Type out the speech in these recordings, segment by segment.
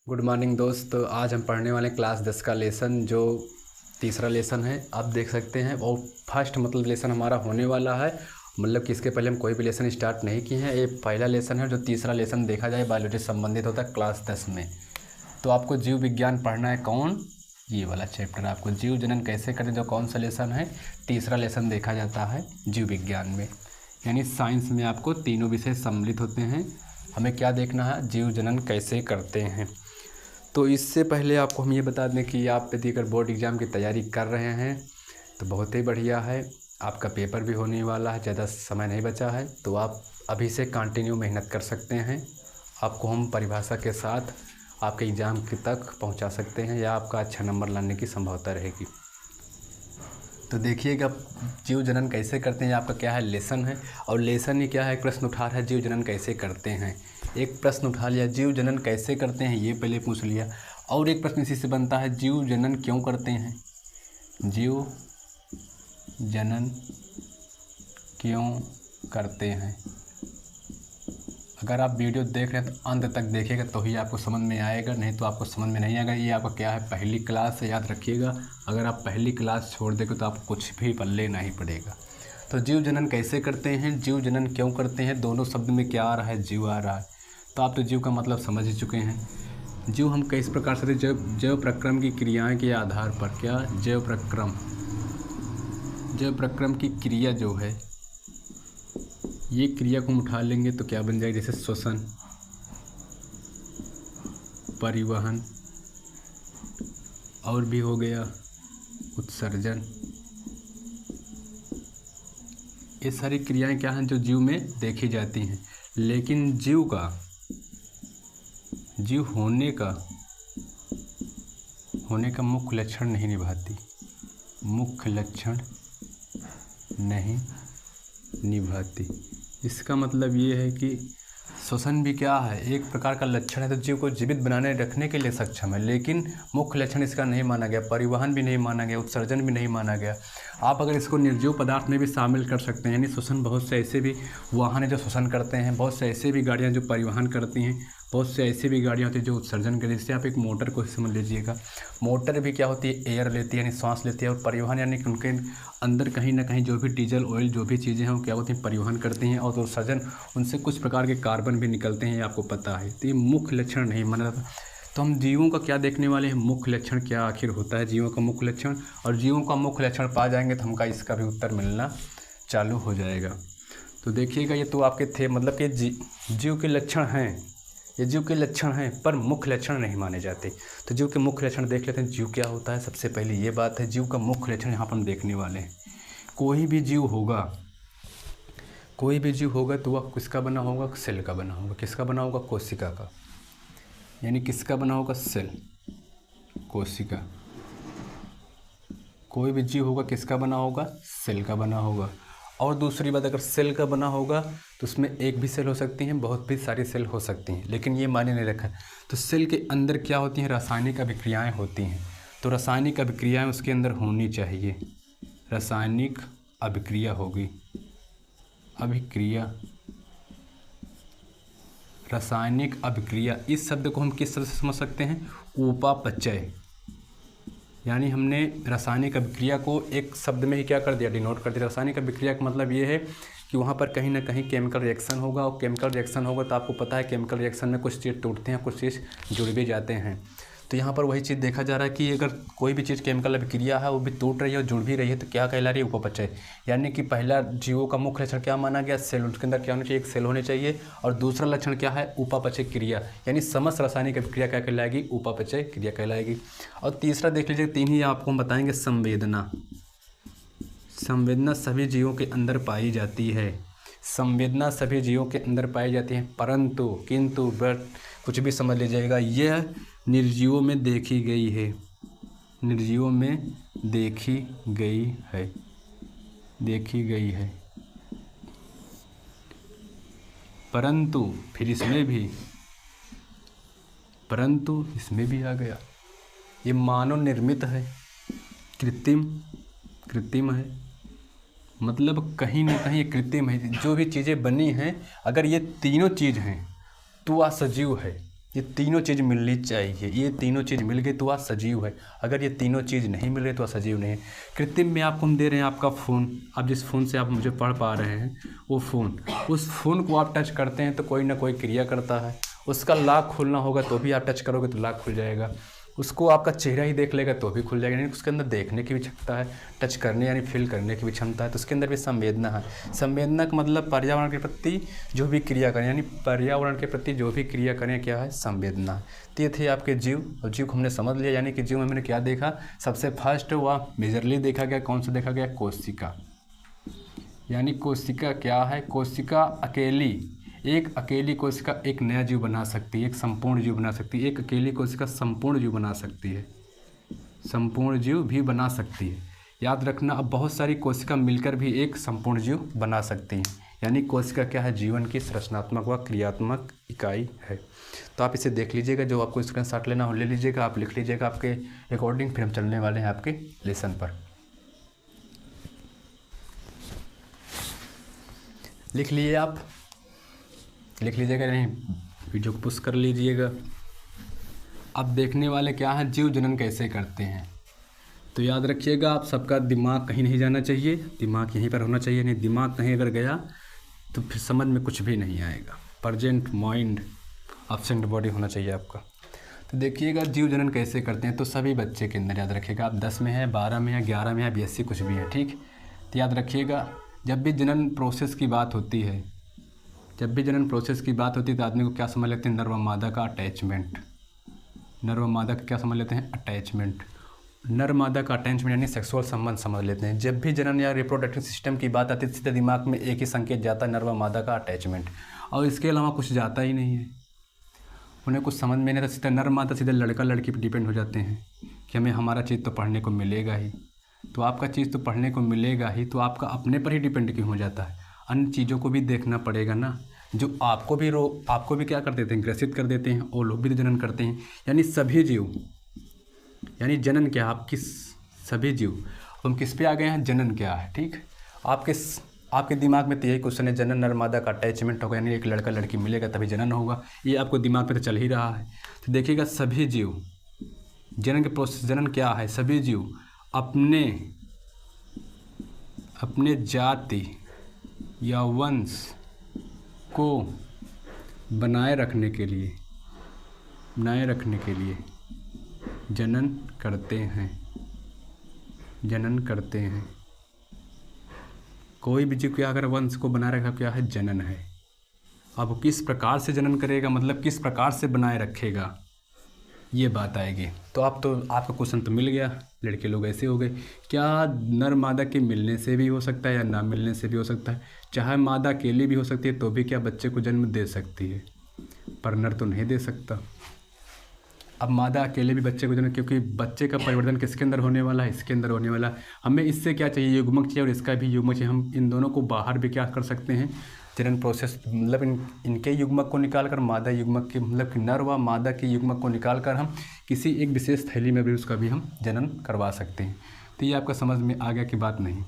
Good morning दोस्त। आज हम पढ़ने वाले क्लास 10 का लेसन जो तीसरा लेसन है आप देख सकते हैं। और फर्स्ट लेसन हमारा होने वाला है, मतलब कि इसके पहले हम कोई भी लेसन स्टार्ट नहीं किए हैं। ये पहला लेसन है जो तीसरा लेसन देखा जाए बायोलॉजी से संबंधित होता है क्लास 10 में। तो आपको जीव विज्ञान पढ़ना है। कौन? ये वाला चैप्टर आपको जीव जनन कैसे करें, जो कौन सा लेसन है, तीसरा लेसन देखा जाता है जीव विज्ञान में। यानी साइंस में आपको तीनों विषय सम्मिलित होते हैं। हमें क्या देखना है? जीव जनन कैसे करते हैं। तो इससे पहले आपको हम ये बता दें कि आप यदि अगर बोर्ड एग्ज़ाम की तैयारी कर रहे हैं तो बहुत ही बढ़िया है। आपका पेपर भी होने वाला है, ज़्यादा समय नहीं बचा है, तो आप अभी से कंटिन्यू मेहनत कर सकते हैं। आपको हम परिभाषा के साथ आपके एग्ज़ाम तक पहुंचा सकते हैं या आपका अच्छा नंबर लाने की संभावना रहेगी। तो देखिएगा जीव जनन कैसे करते हैं, आपका क्या है लेसन है। और लेसन ही क्या है, एक प्रश्न उठा रहा है जीव जनन कैसे करते हैं। एक प्रश्न उठा लिया जीव जनन कैसे करते हैं, ये पहले पूछ लिया। और एक प्रश्न इसी से बनता है जीव जनन क्यों करते हैं। जीव जनन क्यों करते हैं। अगर आप वीडियो देख रहे हैं तो अंत तक देखिएगा तो ही आपको समझ में आएगा, नहीं तो आपको समझ में नहीं आएगा। ये आपका क्या है, पहली क्लास है, याद रखिएगा। अगर आप पहली क्लास छोड़ देंगे तो आपको कुछ भी पल्ले नहीं पड़ेगा। तो जीव जनन कैसे करते हैं, जीव जनन क्यों करते हैं, दोनों शब्द में क्या आ रहा है, जीव आ रहा है। तो आप तो जीव का मतलब समझ ही चुके हैं। जीव हम किस प्रकार से जैव प्रक्रम की क्रियाएँ के आधार पर, क्या जैव प्रक्रम की क्रिया जो है, ये क्रिया को हम उठा लेंगे तो क्या बन जाएगा, जैसे श्वसन, परिवहन, और भी हो गया उत्सर्जन। ये सारी क्रियाएं क्या हैं जो जीव में देखी जाती हैं। लेकिन जीव होने का मुख्य लक्षण नहीं निभाती, मुख्य लक्षण नहीं निभाती। इसका मतलब ये है कि श्वसन भी क्या है, एक प्रकार का लक्षण है, तो जीव को जीवित बनाने रखने के लिए सक्षम है, लेकिन मुख्य लक्षण इसका नहीं माना गया। परिवहन भी नहीं माना गया, उत्सर्जन भी नहीं माना गया। आप अगर इसको निर्जीव पदार्थ में भी शामिल कर सकते हैं, यानी श्वसन, बहुत से ऐसे भी वाहन है जो श्वसन करते हैं, बहुत से ऐसे भी गाड़ियाँ जो परिवहन करती हैं, बहुत से ऐसी भी गाड़ियाँ होती हैं जो उत्सर्जन करती हैं। जैसे आप एक मोटर को समझ लीजिएगा, मोटर भी क्या होती है, एयर लेती है, यानी सांस लेती है। और परिवहन यानी कि उनके अंदर कहीं ना कहीं जो भी डीजल ऑयल जो भी चीज़ें हैं वो क्या होती हैं, परिवहन करती हैं। और उत्सर्जन, उनसे कुछ प्रकार के कार्बन भी निकलते हैं, ये आपको पता है। तो ये मुख्य लक्षण नहीं माना जाता। तो हम जीवों का क्या देखने वाले हैं, मुख्य लक्षण क्या आखिर होता है जीवों का मुख्य लक्षण। और जीवों का मुख्य लक्षण पा जाएंगे तो हमका इसका भी उत्तर मिलना चालू हो जाएगा। तो देखिएगा, ये तो आपके थे, मतलब कि जीव के लक्षण हैं, ये जीव के लक्षण हैं, पर मुख्य लक्षण नहीं माने जाते। तो जीव के मुख्य लक्षण देख लेते हैं, जीव क्या होता है। सबसे पहले ये बात है, जीव का मुख्य लक्षण यहाँ पर हम देखने वाले हैं। कोई भी जीव होगा तो वह किसका बना होगा, सेल का बना होगा। किसका बना होगा, कोशिका का। यानी किसका बना होगा, सेल, कोशिका। कोई भी जीव होगा किसका बना होगा, सेल का बना होगा। और दूसरी बात, अगर सेल का बना होगा तो उसमें एक भी सेल हो सकती हैं, बहुत भी सारी सेल हो सकती हैं, लेकिन ये मायने नहीं रखा। तो सेल के अंदर क्या होती हैं, रासायनिक अभिक्रियाएं होती हैं। तो रासायनिक अभिक्रियाएं उसके अंदर होनी चाहिए। रासायनिक अभिक्रिया होगी, रासायनिक अभिक्रिया। इस शब्द को हम किस शब्द से समझ सकते हैं, उपापचय। यानी हमने रासायनिक अभिक्रिया को एक शब्द में ही क्या कर दिया, डिनोट कर दिया। रासायनिक अभिक्रिया का मतलब ये है कि वहाँ पर कहीं ना कहीं केमिकल रिएक्शन होगा, और केमिकल रिएक्शन होगा तो आपको पता है केमिकल रिएक्शन में कुछ चीज़ टूटते हैं, कुछ चीज़ जुड़ भी जाते हैं। तो यहाँ पर वही चीज़ देखा जा रहा है कि अगर कोई भी चीज़ केमिकल अभिक्रिया है वो भी टूट रही है और जुड़ भी रही है तो क्या कहला रही है, उपापचय। यानी कि पहला जीवों का मुख्य लक्षण क्या माना गया, सेल। उसके अंदर क्या होना चाहिए, एक सेल होने चाहिए। और दूसरा लक्षण क्या है, उपापचय क्रिया, यानी समस्त रासायनिक अभिक्रिया क्या कहलाएगी, उपापचय क्रिया कहलाएगी। और तीसरा देख लीजिए, तीन ही आपको हम बताएंगे, संवेदना। संवेदना सभी जीवों के अंदर पाई जाती है। संवेदना सभी जीवों के अंदर पाई जाती है, परंतु, किंतु, बट, कुछ भी समझ लीजिएगा, यह निर्जीवों में देखी गई है। निर्जीवों में देखी गई है। परंतु फिर इसमें भी आ गया, ये मानव निर्मित है, कृत्रिम है। मतलब कहीं ना कहीं कृत्रिम है। जो भी चीज़ें बनी हैं, अगर ये तीनों चीज़ हैं तो वह सजीव है। ये तीनों चीज़ मिलनी चाहिए। ये तीनों चीज़ मिल गई तो वह सजीव है। अगर ये तीनों चीज़ नहीं मिल रही तो वह सजीव नहीं है। कृत्रिम में आपको हम दे रहे हैं आपका फ़ोन, आप जिस फ़ोन से आप मुझे पढ़ पा रहे हैं वो फ़ोन, उस फ़ोन को आप टच करते हैं तो कोई ना कोई क्रिया करता है। उसका लॉक खोलना होगा तो भी आप टच करोगे तो लॉक खुल जाएगा। उसको आपका चेहरा ही देख लेगा तो भी खुल जाएगा, यानी उसके अंदर देखने की भी क्षमता है, टच करने यानी फील करने की भी क्षमता है। तो उसके अंदर भी संवेदना है। संवेदना का मतलब पर्यावरण के प्रति जो भी क्रिया करें, यानी पर्यावरण के प्रति जो भी क्रिया करें क्या है, संवेदना है। तो ये थे आपके जीव, और जीव को हमने समझ लिया। यानी कि जीव में हमने क्या देखा, सबसे फर्स्ट वह मेजरली देखा गया, कौन सा देखा गया, कोशिका। यानी कोशिका क्या है, कोशिका अकेली कोशिका एक नया जीव बना सकती है, एक संपूर्ण जीव बना सकती है। एक अकेली कोशिका संपूर्ण जीव बना सकती है, संपूर्ण जीव भी बना सकती है। याद रखना, अब बहुत सारी कोशिका मिलकर भी एक संपूर्ण जीव बना सकती हैं। यानी कोशिका क्या है, जीवन की संरचनात्मक व क्रियात्मक इकाई है। तो आप इसे देख लीजिएगा, जो आपको स्क्रीनशॉट लेना हो ले लीजिएगा, आप लिख लीजिएगा आपके अकॉर्डिंग। फिर हम चलने वाले हैं आपके लेसन पर। लिख लिए आप, लिख लीजिएगा, नहीं वीडियो को पुश कर लीजिएगा। अब देखने वाले क्या है, जीव जनन कैसे करते हैं। तो याद रखिएगा, आप सबका दिमाग कहीं नहीं जाना चाहिए, दिमाग यहीं पर होना चाहिए। नहीं, दिमाग कहीं अगर गया तो फिर समझ में कुछ भी नहीं आएगा। प्रेजेंट माइंड, एब्सेंट बॉडी होना चाहिए आपका। तो देखिएगा जीव जनन कैसे करते हैं। तो सभी बच्चे के अंदर याद रखिएगा, आप 10 में है, 12 में है, 11 में है, BSc कुछ भी है, ठीक। तो याद रखिएगा, जब भी जनन प्रोसेस की बात होती है, जब भी जनन प्रोसेस की बात होती है तो आदमी को क्या समझ लेते हैं, नर व मादा का अटैचमेंट। नर व मादा का क्या समझ लेते हैं, अटैचमेंट। नर मादा का अटैचमेंट यानी सेक्सुअल संबंध समझ लेते हैं। जब भी जनन या रिप्रोडक्टिव सिस्टम की बात आती है सीधे दिमाग में एक ही संकेत जाता है, नर व मादा का अटैचमेंट, और इसके अलावा कुछ जाता ही नहीं है। उन्हें कुछ समझ में नहीं आता, सीधे नर मादा सीधे लड़का लड़की पर डिपेंड हो जाते हैं कि हमें हमारा चीज़ तो पढ़ने को मिलेगा ही। तो आपका चीज़ तो पढ़ने को मिलेगा ही, तो आपका अपने पर ही डिपेंड क्यों हो जाता है। अन्य चीज़ों को भी देखना पड़ेगा ना, जो आपको भी क्या कर देते हैं, ग्रसित कर देते हैं, वो लोग भी तो जनन करते हैं। यानी सभी जीव, यानी जनन क्या, आपकी सभी जीव। हम किस पे आ गए हैं, जनन क्या है, ठीक। आपके दिमाग में तो यही क्वेश्चन है, जनन नर मादा का अटैचमेंट होगा, यानी एक लड़का लड़की मिलेगा तभी जनन होगा। ये आपको दिमाग में तो चल ही रहा है। तो देखिएगा, सभी जीव जनन के प्रोसेस, जनन क्या है, सभी जीव अपने जाति या वंश को बनाए रखने के लिए जनन करते हैं। कोई भी जीव क्या अगर वंश को बनाए रखा, क्या है, जनन है। अब किस प्रकार से जनन करेगा, मतलब किस प्रकार से बनाए रखेगा, ये बात आएगी। तो आपका क्वेश्चन तो मिल गया, लड़के लोग ऐसे हो गए। क्या नर मादा के मिलने से भी हो सकता है या ना मिलने से भी हो सकता है। चाहे मादा अकेली भी हो सकती है तो भी क्या बच्चे को जन्म दे सकती है, पर नर तो नहीं दे सकता। अब मादा अकेले भी बच्चे को जन्म, क्योंकि बच्चे का परिवर्तन किसके अंदर होने वाला है, इसके अंदर होने वाला है। हमें इससे क्या चाहिए, युग्मक चाहिए, और इसका भी युग्मक चाहिए। हम इन दोनों को बाहर भी क्या कर सकते हैं, जनन प्रोसेस, मतलब इनके युग्मक को निकाल कर, मादा युग्मक के मतलब कि नर व मादा के युग्मक को निकाल कर हम किसी एक विशेष थैली में भी उसका भी हम जनन करवा सकते हैं। तो ये आपका समझ में आ गया कि बात नहीं।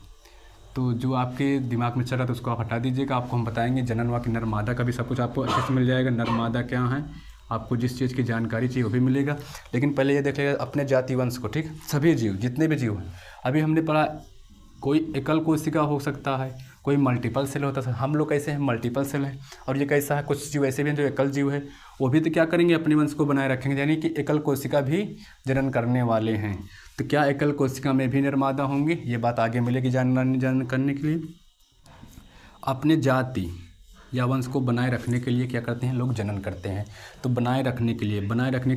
तो जो आपके दिमाग में चल रहा था उसको आप हटा दीजिएगा। आपको हम बताएंगे जनन व कि नर मादा का भी सब कुछ आपको अच्छे से मिल जाएगा। नर मादा क्या है, आपको जिस चीज़ की जानकारी चाहिए वो भी मिलेगा। लेकिन पहले ये देख लीजिएगा अपने जाति वंश को, ठीक। सभी जीव, जितने भी जीव हैं, अभी हमने पढ़ा कोई एकल कोशिका हो सकता है, कोई मल्टीपल सेल होता है। हम लोग कैसे हैं, मल्टीपल सेल हैं। और ये कैसा है, कुछ जीव ऐसे भी हैं जो एकल जीव है, वो भी तो क्या करेंगे, अपने वंश को बनाए रखेंगे। यानी कि एकल कोशिका भी जनन करने वाले हैं। तो क्या एकल कोशिका में भी निर्मादा होंगे, ये बात आगे मिलेगी जानन करने के लिए। अपने जाति या वंश को बनाए रखने के लिए क्या करते हैं, लोग जनन करते हैं। तो बनाए रखने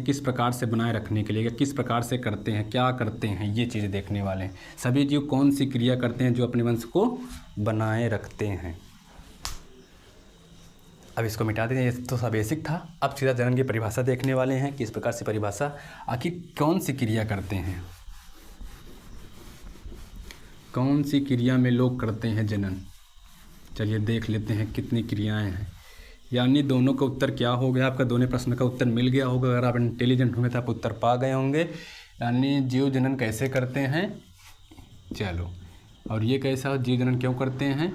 किस प्रकार से बनाए रखने के लिए, किस प्रकार से करते हैं, क्या करते हैं, ये चीज़ें देखने वाले हैं। सभी जीव कौन सी क्रिया करते हैं जो अपने वंश को बनाए रखते हैं। अब इसको मिटा देंगे, ये तो सब बेसिक था। अब सीधा जनन की परिभाषा देखने वाले हैं, किस प्रकार से परिभाषा, आखिर कौन सी क्रिया करते हैं, कौन सी क्रिया में लोग करते हैं जनन। चलिए देख लेते हैं कितनी क्रियाएं हैं। यानी दोनों का उत्तर क्या हो गया, आपका दोनों प्रश्न का उत्तर मिल गया होगा। अगर आप इंटेलिजेंट होंगे तो आप उत्तर पा गए होंगे। यानी जीव जनन कैसे करते हैं, चलो, और ये कैसा, जीव जनन क्यों करते हैं,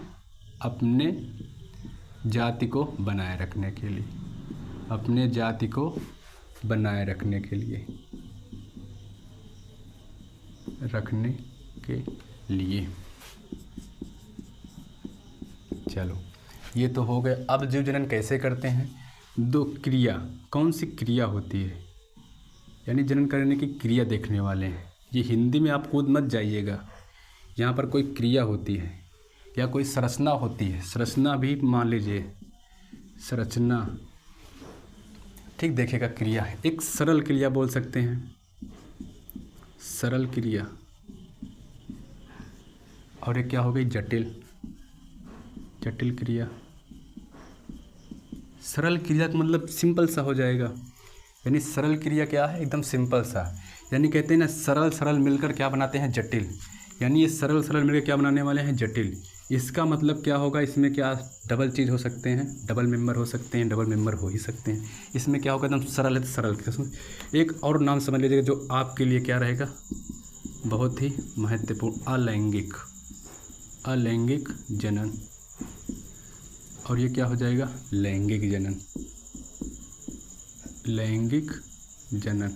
अपने जाति को बनाए रखने के लिए, अपने जाति को बनाए रखने के लिए, चलो ये तो हो गए। अब जीव जनन कैसे करते हैं? दो क्रिया, कौन सी क्रिया होती है, यानी जनन करने की क्रिया देखने वाले हैं। ये हिंदी में आप कूद मत जाइएगा, यहाँ पर कोई क्रिया होती है या कोई संरचना होती है, संरचना भी मान लीजिए, संरचना ठीक देखिएगा। क्रिया है, एक सरल क्रिया बोल सकते हैं, सरल क्रिया, और एक क्या हो गई, जटिल क्रिया। सरल क्रिया का मतलब सिंपल सा हो जाएगा, यानी सरल क्रिया क्या है, एकदम सिंपल सा, यानी कहते हैं ना सरल मिलकर क्या बनाते हैं, जटिल, यानी ये सरल मिलकर क्या बनाने वाले हैं, जटिल। इसका मतलब क्या होगा, इसमें क्या डबल चीज़ हो सकते हैं, डबल मेंबर हो सकते हैं, डबल मेंबर हो ही सकते हैं। इसमें क्या होगा, एकदम सरल है तो सरल। एक और नाम समझ लीजिएगा जो आपके लिए क्या रहेगा, बहुत ही महत्वपूर्ण, अलैंगिक जनन, और ये क्या हो जाएगा, लैंगिक जनन।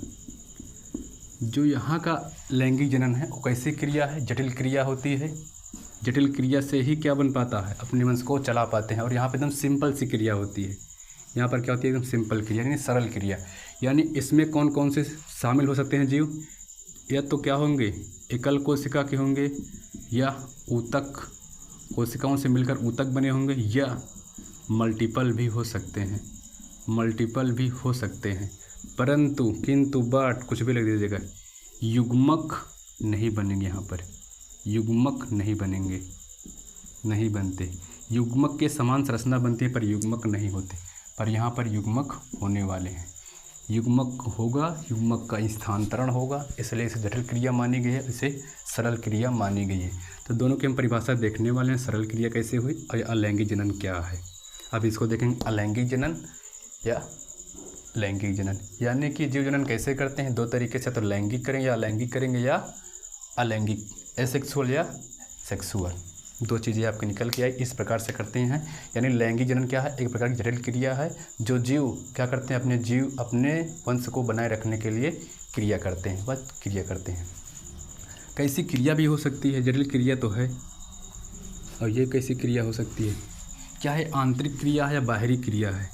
जो यहाँ का लैंगिक जनन है वो कैसी क्रिया है, जटिल क्रिया होती है। जटिल क्रिया से ही क्या बन पाता है, अपने वंश को चला पाते हैं। और यहाँ पे एकदम सिंपल सी क्रिया होती है, यहाँ पर क्या होती है, एकदम सिंपल क्रिया यानी सरल क्रिया। यानी इसमें कौन कौन से शामिल हो सकते हैं जीव, या तो क्या होंगे, एकल कोशिका के होंगे, या ऊतक कोशिकाओं से मिलकर ऊतक बने होंगे, या मल्टीपल भी हो सकते हैं, परंतु किंतु बट कुछ भी लग दीजिएगा, युग्मक नहीं बनेंगे। यहाँ पर युग्मक नहीं बनते। युग्मक के समान संरचना बनती है पर युग्मक नहीं होते, पर यहाँ पर युग्मक होने वाले हैं। युग्मक होगा, युग्मक का स्थानांतरण होगा, इसलिए इसे जटिल क्रिया मानी गई है, इसे सरल क्रिया मानी गई है। तो दोनों की हम परिभाषा देखने वाले हैं, सरल क्रिया कैसे हुई और अलैंगिक जनन क्या है। अब इसको देखेंगे, अलैंगिक जनन या लैंगिक जनन, यानी कि जीव जनन कैसे करते हैं, दो तरीके से, तो लैंगिक करेंगे या अलैंगिक करेंगे, या अलैंगिक एसेक्सुअल या सेक्सुअल, दो चीज़ें आपके निकल के आई, इस प्रकार से करते हैं। यानी लैंगिक जनन क्या है, एक प्रकार की जटिल क्रिया है, जो जीव क्या करते हैं, अपने वंश को बनाए रखने के लिए क्रिया करते हैं। कैसी क्रिया भी हो सकती है, जटिल क्रिया तो है, और ये कैसी क्रिया हो सकती है, क्या है, आंतरिक क्रिया है या बाहरी क्रिया है,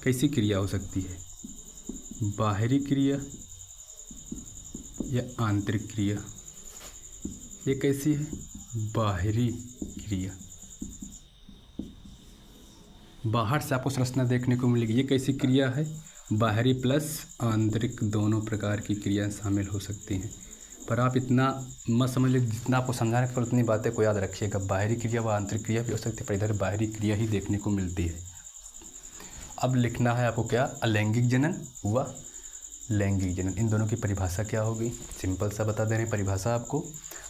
कैसी क्रिया हो सकती है, बाहरी क्रिया या आंतरिक क्रिया। ये कैसी है, बाहरी क्रिया, बाहर से आपको संरचना देखने को मिलेगी। ये कैसी क्रिया है, बाहरी प्लस आंतरिक, दोनों प्रकार की क्रिया शामिल हो सकती हैं। पर आप इतना मत समझ लीजिए, जितना आपको समझाने पर उतनी बातें को याद रखिएगा। बाहरी क्रिया व आंतरिक क्रिया भी हो सकती है, पर इधर बाहरी क्रिया ही देखने को मिलती है। अब लिखना है आपको क्या, अलैंगिक जनन व लैंगिक जनन, इन दोनों की परिभाषा क्या होगी, सिंपल सा बता दे रहे हैं परिभाषा आपको।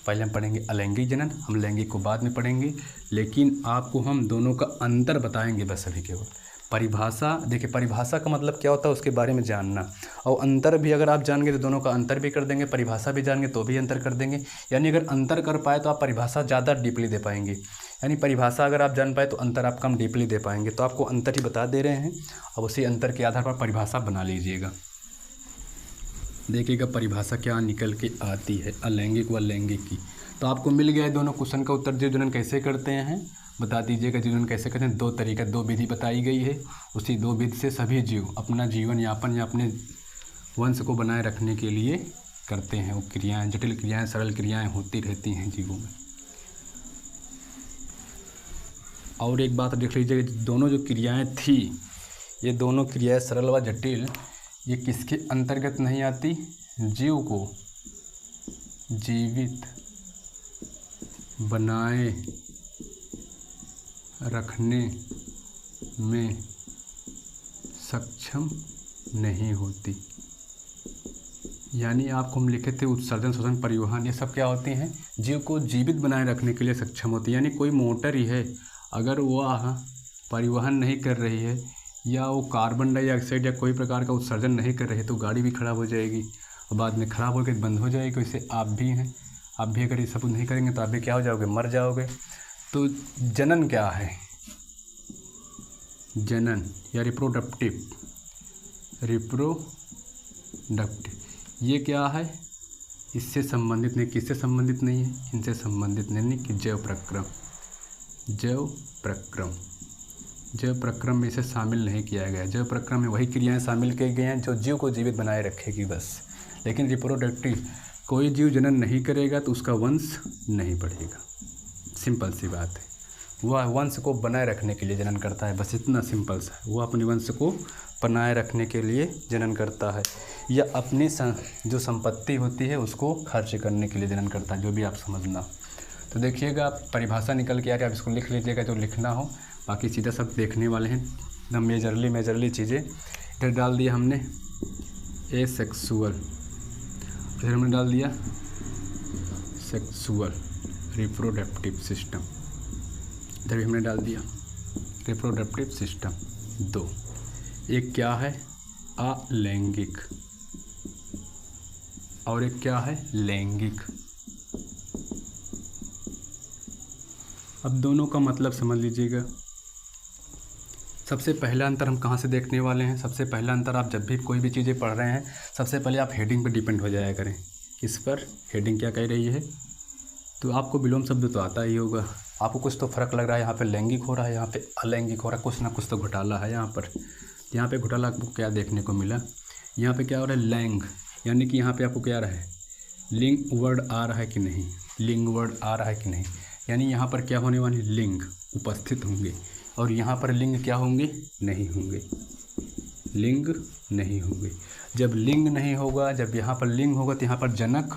पहले हम पढ़ेंगे अलैंगिक जनन, हम लैंगिक को बाद में पढ़ेंगे, लेकिन आपको हम दोनों का अंतर बताएंगे बस अभी केवल। परिभाषा देखिए, परिभाषा का मतलब क्या होता है उसके बारे में जानना, और अंतर भी अगर आप जानेंगे तो दोनों का अंतर भी कर देंगे, परिभाषा भी जानेंगे तो भी अंतर कर देंगे। यानी अगर अंतर कर पाए तो आप परिभाषा ज़्यादा डीपली दे पाएंगे, यानी परिभाषा अगर आप जान पाए तो अंतर आप कम डीपली दे पाएंगे। तो आपको अंतर ही बता दे रहे हैं, अब उसी अंतर के आधार पर परिभाषा बना लीजिएगा। देखिएगा परिभाषा क्या निकल के आती है अलैंगिक व लैंगिक की। तो आपको मिल गया है दोनों क्वेश्चन का उत्तर। जीव जनन कैसे करते हैं बता दीजिएगा, जीव जनन कैसे करते हैं, दो तरीका, दो विधि बताई गई है। उसी दो विधि से सभी जीव अपना जीवन यापन या अपने वंश को बनाए रखने के लिए करते हैं। वो क्रियाएँ, जटिल क्रियाएँ, सरल क्रियाएँ होती रहती हैं जीवों में। और एक बात देख लीजिएगा, दोनों जो क्रियाएँ थी, ये दोनों क्रियाएँ सरल व जटिल, ये किसके अंतर्गत नहीं आती, जीव को जीवित बनाए रखने में सक्षम नहीं होती। यानी आपको हम लिखे थे उत्सर्जन, शोषण, परिवहन, ये सब क्या होती हैं, जीव को जीवित बनाए रखने के लिए सक्षम होती है। यानी कोई मोटर ही है, अगर वह परिवहन नहीं कर रही है या वो कार्बन डाइऑक्साइड या कोई प्रकार का उत्सर्जन नहीं कर रही है तो गाड़ी भी खराब हो जाएगी और बाद में ख़राब होकर बंद हो जाएगी। वैसे आप भी हैं, आप भी अगर ये सब नहीं करेंगे तो आप भी क्या हो जाओगे, मर जाओगे। तो जनन क्या है, जनन या रिप्रोडक्टिव रिप्रोडक्टिव, ये क्या है, इससे संबंधित नहीं, किससे संबंधित नहीं है, इनसे संबंधित नहीं कि जैव प्रक्रम, जैव प्रक्रम में इसे शामिल नहीं किया गया। जैव प्रक्रम में वही क्रियाएं शामिल की गई हैं जो जीव को जीवित बनाए रखेगी बस। लेकिन रिप्रोडक्टिव, कोई जीव जनन नहीं करेगा तो उसका वंश नहीं बढ़ेगा, सिंपल सी बात है। वह वंश को बनाए रखने के लिए जनन करता है, बस इतना सिंपल सा। वो अपने वंश को बनाए रखने के लिए जनन करता है, या अपनी जो संपत्ति होती है उसको खर्च करने के लिए जनन करता है, जो भी आप समझना। तो देखिएगा, परिभाषा निकल के आ रही है, आप इसको लिख लीजिएगा जो लिखना हो, बाकी सीधा सब देखने वाले हैं। एकदम मेजरली चीज़ें इधर डाल दिया हमने, एसेक्सुअल, इधर हमने डाल दिया सेक्सुअल रिप्रोडक्टिव सिस्टम, इधर भी हमने डाल दिया रिप्रोडक्टिव सिस्टम। 2, एक क्या है, अलैंगिक, और एक क्या है, लैंगिक। अब दोनों का मतलब समझ लीजिएगा। सबसे पहला अंतर हम कहाँ से देखने वाले हैं, सबसे पहला अंतर, आप जब भी कोई भी चीज़ें पढ़ रहे हैं सबसे पहले आप हेडिंग पर डिपेंड हो जाया करें। किस पर, हेडिंग क्या कह रही है। तो आपको विलोम शब्द तो आता ही होगा, आपको कुछ तो फ़र्क लग रहा है, यहाँ पे लैंगिक हो रहा है, यहाँ पे अलैंगिक हो रहा है, कुछ ना कुछ तो घोटाला है यहाँ पर। यहाँ पे घोटाला आपको क्या देखने को मिला, यहाँ पे क्या हो रहा है, लैंग, यानी कि यहाँ पे आपको क्या आ रहा है, लिंग वर्ड आ रहा है कि नहीं, लिंग वर्ड आ रहा है कि नहीं, यानी यहाँ पर क्या होने वाले, लिंग उपस्थित होंगे, और यहाँ पर लिंग क्या होंगे, नहीं होंगे, लिंग नहीं होंगे। जब लिंग नहीं होगा, जब यहाँ पर लिंग होगा तो यहाँ पर जनक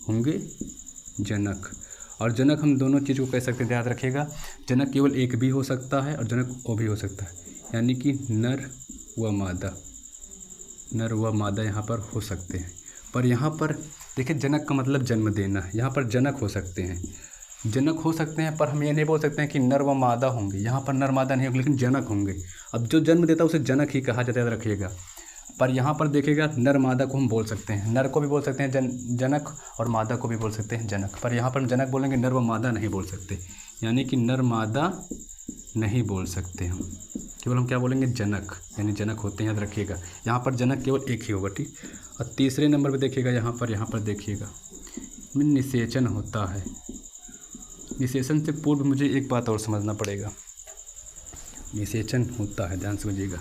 होंगे, जनक। और जनक हम दोनों चीज़ को कह सकते हैं, याद रखिएगा, जनक केवल एक भी हो सकता है और जनक वो भी हो सकता है, यानी कि नर व मादा, नर व मादा यहाँ पर हो सकते हैं। पर यहाँ पर देखिए, जनक का मतलब जन्म देना, यहाँ पर जनक हो सकते हैं, जनक हो सकते हैं, पर हम ये नहीं बोल सकते हैं कि नर व मादा होंगे, यहाँ पर नर मादा नहीं होंगे, लेकिन जनक होंगे। अब जो जन्म देता है उसे जनक ही कहा जाता है, याद रखिएगा। पर यहाँ पर देखिएगा, नर मादा को हम बोल सकते हैं, नर को भी बोल सकते हैं जनक, और मादा को भी बोल सकते हैं जनक। पर यहाँ पर जनक बोलेंगे, नर व मादा नहीं बोल सकते, यानी कि नर मादा नहीं बोल सकते हम, केवल हम क्या बोलेंगे, जनक, यानी जनक होते हैं, याद रखिएगा। यहाँ पर जनक केवल एक ही होगा, ठीक। और तीसरे नंबर पर देखिएगा, यहाँ पर देखिएगा निषेचन होता है। निषेचन से पूर्व मुझे एक बात और समझना पड़ेगा, निषेचन होता है, ध्यान समझिएगा।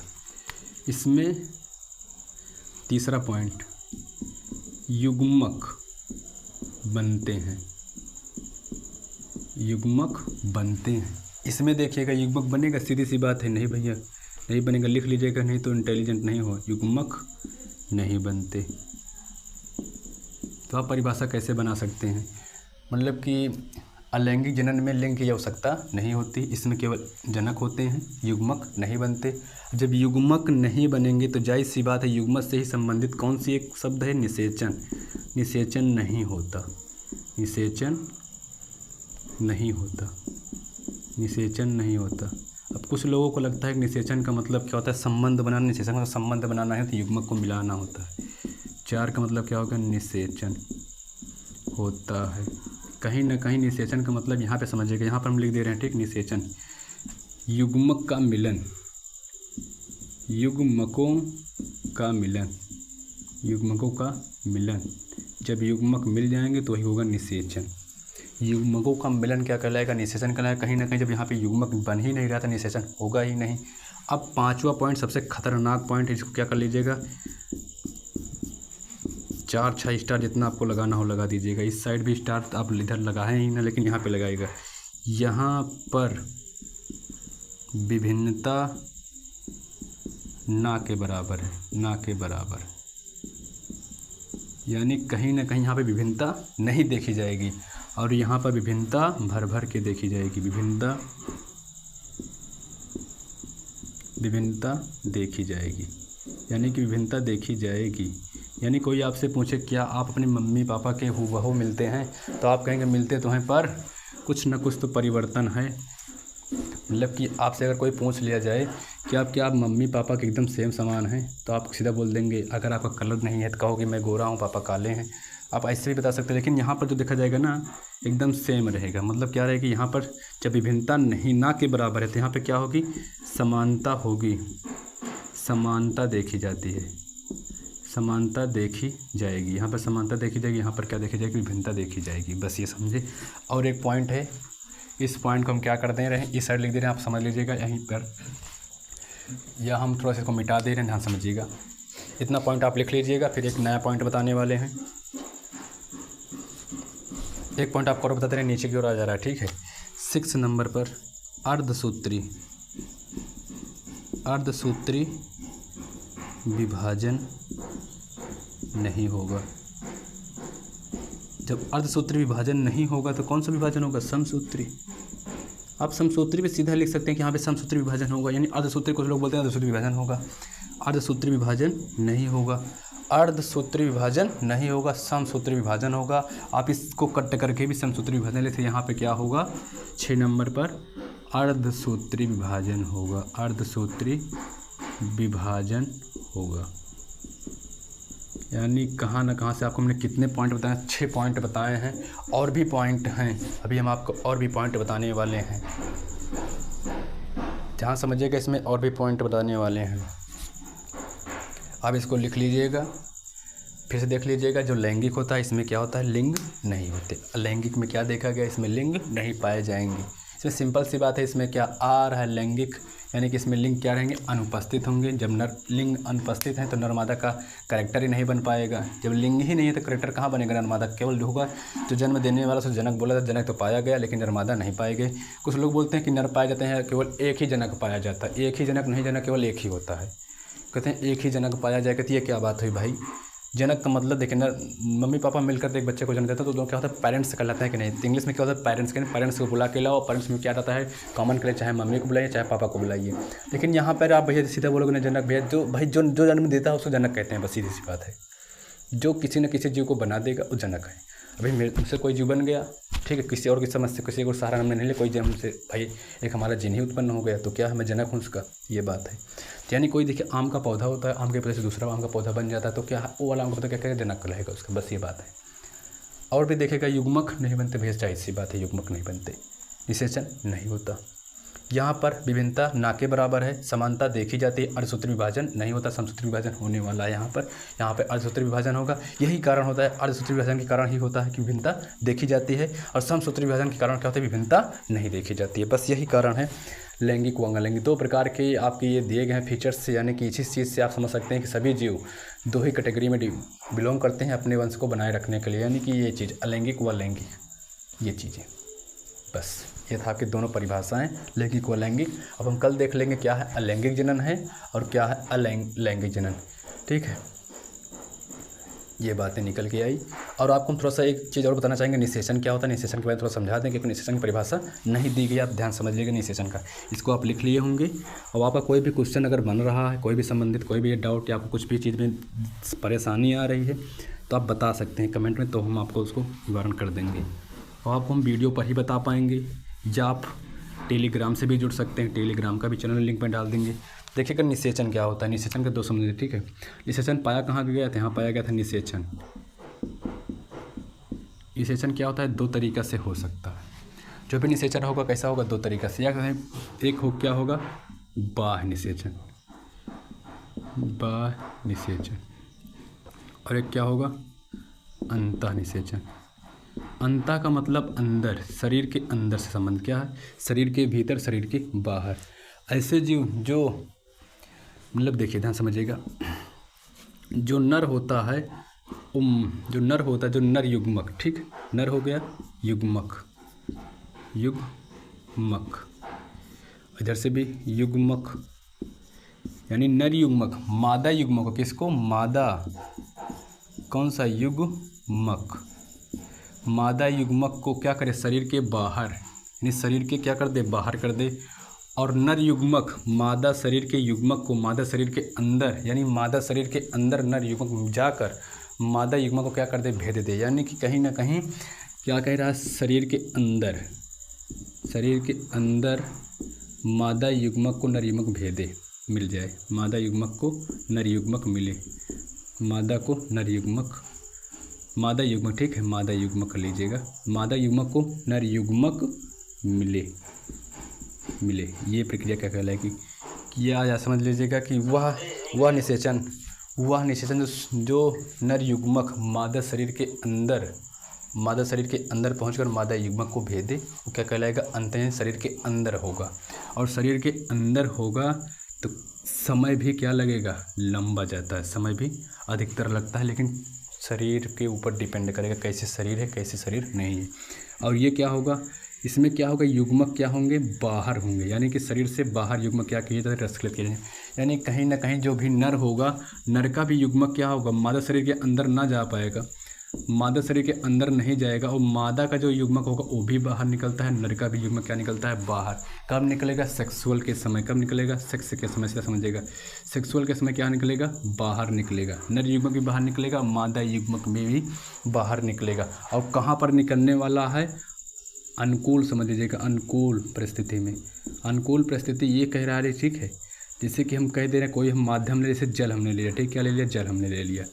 इसमें तीसरा पॉइंट, युग्मक बनते हैं, युग्मक बनते हैं। इसमें देखिएगा, युग्मक बनेगा, सीधी सी बात है, नहीं भैया नहीं बनेगा, लिख लीजिएगा, नहीं तो इंटेलिजेंट नहीं हो, युग्मक नहीं बनते। तो आप परिभाषा कैसे बना सकते हैं, मतलब कि अलैंगिक जनन में लिंग की आवश्यकता नहीं होती, इसमें केवल जनक होते हैं, युग्मक नहीं बनते। जब युग्मक नहीं बनेंगे तो जाहिर सी बात है, युग्मक से ही संबंधित कौन सी एक शब्द है, निषेचन, निषेचन नहीं होता, निषेचन नहीं होता, निषेचन नहीं होता। अब कुछ लोगों को लगता है कि निषेचन का मतलब क्या होता है, संबंध बनाना, निषेचन का संबंध बनाना है तो युग्मक को मिलाना होता है। 4 का मतलब क्या होगा, निषेचन होता है। कहीं ना कहीं निषेचन का मतलब यहाँ पे समझिएगा, यहाँ पर हम लिख दे रहे हैं, ठीक, निषेचन युग्मक का मिलन, युग्मकों का मिलन, युग्मकों का मिलन। जब युग्मक मिल जाएंगे तो वही होगा निषेचन। युग्मकों का मिलन क्या कहलाएगा, निषेचन कहलाएगा। कहीं ना कहीं जब यहाँ पे युग्मक बन ही नहीं रहा था, निषेचन होगा ही नहीं। अब 5वां पॉइंट सबसे खतरनाक पॉइंट, इसको क्या कर लीजिएगा, 4-6 स्टार जितना आपको लगाना हो लगा दीजिएगा। इस साइड भी स्टार आप इधर लगाए ही ना, लेकिन यहाँ पे लगाएगा। यहाँ पर विभिन्नता ना के बराबर है, ना के बराबर, यानी कहीं ना कहीं यहाँ पे विभिन्नता नहीं देखी जाएगी, और यहाँ पर विभिन्नता भर भर के देखी जाएगी, विभिन्नता देखी जाएगी, यानी कि विभिन्नता देखी जाएगी। यानी कोई आपसे पूछे क्या आप अपने मम्मी पापा के हूबहू मिलते हैं, तो आप कहेंगे मिलते तो हैं, पर कुछ न कुछ तो परिवर्तन है। मतलब कि आपसे अगर कोई पूछ लिया जाए कि आप मम्मी पापा के एकदम सेम समान हैं, तो आप सीधा बोल देंगे, अगर आपका कलर नहीं है तो कहोगे मैं गोरा हूँ, पापा काले हैं, आप ऐसे भी बता सकते हैं। लेकिन यहाँ पर जो देखा जाएगा ना, एकदम सेम रहेगा। मतलब क्या रहेगी, यहाँ पर जब विभिन्नता नहीं ना के बराबर है तो यहाँ पर क्या होगी, समानता होगी, समानता देखी जाती है, समानता देखी जाएगी। यहाँ पर समानता देखी जाएगी, यहाँ पर क्या देखी जाएगी, विभिन्नता देखी जाएगी। बस ये समझे। और एक पॉइंट है, इस पॉइंट को हम क्या कर दे रहे हैं, इस साइड लिख दे रहे हैं, आप समझ लीजिएगा यहीं पर, या हम थोड़ा सा इसको मिटा दे रहे हैं, ध्यान समझिएगा। इतना पॉइंट आप लिख लीजिएगा। फिर एक नया पॉइंट बताने वाले हैं। एक पॉइंट आपको और बताते रहे, नीचे की ओर आ जा रहा है, ठीक है। 6 नंबर पर अर्धसूत्री विभाजन नहीं होगा। जब अर्धसूत्री विभाजन नहीं होगा तो कौन सा विभाजन होगा, समसूत्री। आप समसूत्री पे सीधा लिख सकते हैं कि यहाँ पे समसूत्री विभाजन होगा, यानी अर्धसूत्री, कुछ लोग बोलते हैं अर्धसूत्री विभाजन होगा, अर्धसूत्री विभाजन नहीं होगा, अर्धसूत्री विभाजन नहीं होगा, समसूत्री विभाजन होगा। आप इसको कट करके भी समसूत्री विभाजन लेते, यहाँ पे क्या होगा, 6 नंबर पर अर्धसूत्री विभाजन होगा, अर्धसूत्री विभाजन होगा। यानी कहाँ ना कहाँ से आपको हमने कितने पॉइंट बताए, 6 पॉइंट बताए हैं, और भी पॉइंट हैं, अभी हम आपको और भी पॉइंट बताने वाले हैं। जहाँ समझिएगा इसमें और भी पॉइंट बताने वाले हैं। आप इसको लिख लीजिएगा, फिर से देख लीजिएगा। जो लैंगिक होता है इसमें क्या होता है, लिंग नहीं होते। अलैंगिक में क्या देखा गया, इसमें लिंग नहीं पाए जाएंगे। इसमें सिंपल सी बात है, इसमें क्या आ रहा है, लैंगिक, यानी कि इसमें लिंग क्या रहेंगे, अनुपस्थित होंगे। जब नर लिंग अनुपस्थित हैं तो नर्मादा का कैरेक्टर ही नहीं बन पाएगा। जब लिंग ही नहीं है तो कैरेक्टर कहाँ बनेगा, नर्मादा केवल होगा। जो जन्म देने वाला सो जनक बोला था, जनक तो पाया गया लेकिन नर्मादा नहीं पाए गए। कुछ लोग बोलते हैं कि नर पाए जाते हैं, केवल एक ही जनक पाया जाता है। एक ही जनक नहीं, जनक केवल एक ही होता है। कहते हैं एक ही जनक पाया जाए, कहते ये क्या बात हुई भाई। जनक का मतलब देखिए ना, मम्मी पापा मिलकर एक बच्चे को जन्म देता है तो दोनों क्या होता है, पेरेंट्स कहलाते हैं कि नहीं। इंग्लिश में क्या होता है, पेरेंट्स के, पेरेंट्स को बुला के लाओ। पेरेंट्स में क्या रहता है, कॉमन के लिए चाहे मम्मी को बुलाइए चाहे पापा को बुलाइए। लेकिन यहाँ पर आप भैया सीधा बोलोगे ना जनक, भैया जो भाई जो जन्म देता है उसको जनक कहते हैं। बस सीधी सी बात है, जो किसी न किसी जीव को बना देगा वो जनक है। अभी मेरे से कोई जीव बन गया, ठीक है, किसी और की समझ से किसी को सहारा हमने नहीं लिया, कोई जन्म से भाई एक हमारा जिन ही उत्पन्न हो गया, तो क्या हमें जनक हूँ उसका, ये बात है। यानी कोई देखिए आम का पौधा होता है, आम के पौधे से दूसरा आम का पौधा बन जाता है, तो क्या वो वाला आम का पौधा क्या करेगा, जनक कहलाएगा उसका। बस ये बात है। और भी देखेगा युग्मक नहीं बनते भैया, चाहिए सी बात है, युग्मक नहीं बनते, निषेचन नहीं होता। यहाँ पर विभिन्नता ना के बराबर है, समानता देखी जाती है, अर्धसूत्री विभाजन नहीं होता, समसूत्री विभाजन होने वाला है। यहाँ पर अर्धसूत्री विभाजन होगा। यही कारण होता है, अर्धसूत्री विभाजन के कारण ही होता है कि विभिन्नता देखी जाती है, और समसूत्री विभाजन के कारण क्या होता है, विभिन्नता नहीं देखी जाती है। बस यही कारण है। लैंगिक व अंगलैंगिक 2 प्रकार के आपके ये दिए गए हैं फीचर्स से, यानी कि इस चीज़ से आप समझ सकते हैं कि सभी जीव 2 ही कैटेगरी में बिलोंग करते हैं अपने वंश को बनाए रखने के लिए, यानी कि ये चीज़ अलैंगिक व लैंगिक, ये चीज़ें। बस ये था कि दोनों परिभाषाएं, लैंगिक व लैंगिक। अब हम कल देख लेंगे क्या है अलैंगिक जनन है और क्या है अलैंगिक जनन, ठीक है। ये बातें निकल के आई। और आपको हम थोड़ा सा एक चीज़ और बताना चाहेंगे, निषेचन क्या होता है। निषेचन के बारे में थोड़ा समझा दें, क्योंकि निषेचन की परिभाषा नहीं दी गई, आप ध्यान समझ लीजिएगा निषेचन का। इसको आप लिख लिए होंगे। और आपका कोई भी क्वेश्चन अगर बन रहा है, कोई भी संबंधित कोई भी डाउट, या आपको कुछ भी चीज़ में परेशानी आ रही है तो आप बता सकते हैं कमेंट में, तो हम आपको उसको निवारण कर देंगे। और आपको हम वीडियो पर ही बता पाएंगे, या आप टेलीग्राम से भी जुड़ सकते हैं, टेलीग्राम का भी चैनल लिंक में डाल देंगे। देखिएगा निषेचन क्या होता है। निषेचन के 2 समझ, ठीक है। निषेचन पाया कहाँ गया था, यहाँ पाया गया था निषेचन। निषेचन क्या होता है, 2 तरीक़ा से हो सकता है। जो भी निषेचन होगा कैसा होगा, 2 तरीक़ा से, या एक हो क्या होगा, बाह्य निषेचन, बाह्य निषेचन, और एक क्या होगा, अंतः निषेचन। अंतः का मतलब अंदर, शरीर के अंदर से संबंध, क्या है, शरीर के भीतर शरीर के बाहर। ऐसे जीव जो मतलब देखिए ध्यान समझिएगा, जो नर होता है, जो नर युग्मक, ठीक, नर हो गया युग्मक, इधर से भी युग्मक, यानी नर युग्मक। मादा युग्मक, किसको, मादा, कौन सा, युग्मक। मादा युग्मक को क्या करे, शरीर के बाहर, यानी शरीर के क्या कर दे, बाहर कर दे। और नर युग्मक, मादा शरीर के युग्मक को मादा शरीर के अंदर, यानी मादा शरीर के अंदर नर युग्मक जाकर मादा युग्मक को क्या कर दे, भेद दे। यानी कि कहीं ना कहीं क्या कह रहा है, शरीर के अंदर मादा युग्मक को नर युग्मक भेदे, मिल जाए, मादा युग्मक को नर युग्मक मिले, मादा को नर युग्मक, मादा युग्मक, ठीक है, मादा युग्मक कर लीजिएगा, मादा युग्मक को नर युग्मक मिले। ये प्रक्रिया क्या कहलाएगी, या समझ लीजिएगा कि वह वह निषेचन जो नर युग्मक मादा शरीर के अंदर पहुंचकर मादा युग्मक को भेदे, वो क्या कहलाएगा? अंतः शरीर के अंदर होगा। और शरीर के अंदर होगा तो समय भी क्या लगेगा? लंबा जाता है, समय भी अधिकतर लगता है, लेकिन शरीर के ऊपर डिपेंड करेगा कैसे शरीर है कैसे शरीर नहीं है। और ये क्या होगा? इसमें क्या होगा? युग्मक क्या होंगे? बाहर होंगे, यानी कि शरीर से बाहर युग्मक क्या किए जाते हैं? रसकृत किए जाते हैं। यानी कहीं ना कहीं जो भी नर होगा, नर का भी युग्मक क्या होगा? मादा शरीर के अंदर ना जा पाएगा, मादा शरीर के अंदर नहीं जाएगा, और मादा का जो युग्मक होगा वो भी बाहर निकलता है। नर का भी युग्मक क्या निकलता है? बाहर। कब निकलेगा? सेक्सुअल के समय। कब निकलेगा? सेक्स के समय से समझिएगा। सेक्सुअल के समय क्या निकलेगा? बाहर निकलेगा। नर युग्मक भी बाहर निकलेगा, मादा युग्मक में भी बाहर निकलेगा। और कहाँ पर निकलने वाला है? अनुकूल समझ लीजिएगा, अनुकूल परिस्थिति में। अनुकूल परिस्थिति ये कह रहा है, ठीक है, जैसे कि हम कह दे रहे हैं कोई हम माध्यम ले, जैसे जल हमने लिया, ठीक, क्या ले लिया? जल हमने ले लिया।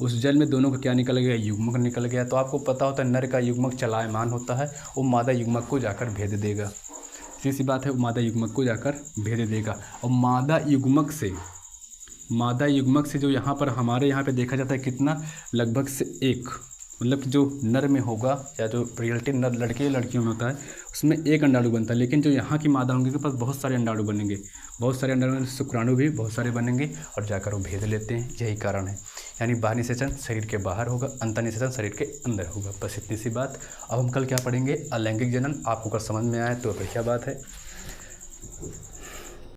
उस जल में दोनों का क्या निकल गया? युग्मक निकल गया। तो आपको पता होता है नर का युग्मक चलायमान होता है, वो मादा युग्मक को जाकर भेद देगा। सीधी सी बात है, वो मादा युग्मक को जाकर भेद देगा। और मादा युग्मक से जो यहाँ पर हमारे यहाँ पे देखा जाता है कितना, लगभग से एक, मतलब कि जो नर में होगा या जो रियलिटी नर लड़के लड़कियों में होता है उसमें एक अंडाणु बनता है, लेकिन जो यहाँ की मादा होंगे के पास बहुत सारे अंडाणु बनेंगे, बहुत सारे अंडाणु, शुक्राणु भी बहुत सारे बनेंगे और जाकर वो भेद लेते हैं। यही कारण है। यानी बाह्य निषेचन शरीर के बाहर होगा, अंतः निषेचन शरीर के अंदर होगा। बस इतनी सी बात। अब हम कल क्या पढ़ेंगे? अलैंगिक जनन। आपको अगर समझ में आए तो बढ़िया बात है।